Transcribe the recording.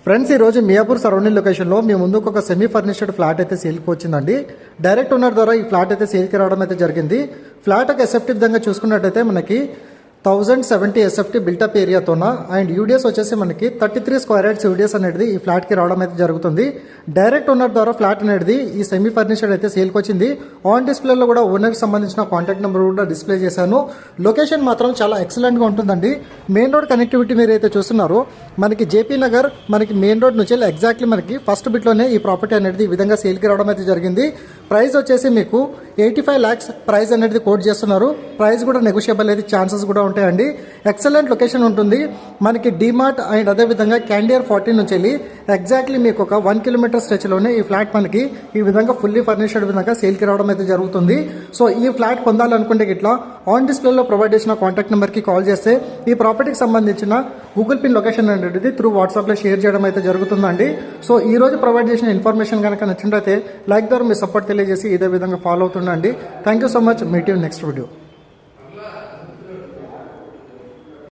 Friends ఈ రోజు Miyapur surrounding లొకేషన్లో మీ ముందుకు ఒక సెమీ ఫర్నిష్డ్ ఫ్లాట్ అయితే సేల్కి వచ్చిందండి. డైరెక్ట్ ఓనర్ ద్వారా ఈ ఫ్లాట్ అయితే సేల్కి రావడం అయితే జరిగింది. ఫ్లాట్ ఒక ఎస్ఎఫ్టీ విధంగా చూసుకున్నట్టయితే మనకి 1070 ఎస్ఎఫ్టీ బిల్టప్ ఏరియాతోన అండ్ యూడిఎస్ వచ్చేసి మనకి 33 స్క్వేర్ యార్డ్స్ యూడిఎస్ అనేది ఈ ఫ్లాట్కి రావడం అయితే జరుగుతుంది. డైరెక్ట్ ఓనర్ ద్వారా ఫ్లాట్ అనేది ఈ సెమీ ఫర్నిచర్ అయితే సేల్కి వచ్చింది. ఆన్ డిస్ప్లేలో కూడా ఓనర్కి సంబంధించిన కాంటాక్ట్ నెంబర్ కూడా డిస్ప్లే చేశాను. లొకేషన్ మాత్రం చాలా ఎక్సలెంట్గా ఉంటుందండి. మెయిన్ రోడ్ కనెక్టివిటీ మీరు అయితే చూస్తున్నారో మనకి జేపీ నగర్ మనకి మెయిన్ రోడ్ నుంచి ఎగ్జాక్ట్లీ మనకి ఫస్ట్ బిట్లోనే ఈ ప్రాపర్టీ అనేది ఈ విధంగా సేల్కి రావడం అయితే జరిగింది. ప్రైస్ వచ్చేసి మీకు 85 lakhs ప్రైస్ అనేది కోట్ చేస్తున్నారు. ప్రైస్ కూడా నెగోషియబుల్ అయితే ఛాన్సెస్ కూడా ఉంటాయండి. ఎక్సలెంట్ లొకేషన్ ఉంటుంది. మనకి డిమార్ట్ అండ్ అదేవిధంగా క్యాండియర్ 40 నుంచి వెళ్ళి ఎగ్జాక్ట్లీ మీకు ఒక 1 kilometer స్ట్రెచ్లోనే ఈ ఫ్లాట్ మనకి ఈ విధంగా ఫుల్లీ ఫర్నిష్డ్ విధంగా సేల్కి రావడం అయితే జరుగుతుంది. సో ఈ ఫ్లాట్ పొందాలనుకుంటే ఇట్లా ఆన్ డిస్ప్లేలో ప్రొవైడ్ చేసిన కాంటాక్ట్ నెంబర్కి కాల్ చేస్తే ఈ ప్రాపర్టీకి సంబంధించిన గూగుల్ పిన్ లొకేషన్ అనేది త్రూ వాట్సాప్లో షేర్ చేయడం అయితే జరుగుతుందండి. సో ఈ రోజు ప్రొవైడ్ చేసిన ఇన్ఫర్మేషన్ కనుక నచ్చినట్లయితే లైక్ ద్వారా మీ సపోర్ట్ తెలియజేసి ఇదే విధంగా ఫాలో అవుతుండండి. Thank you so much. Meet you next video.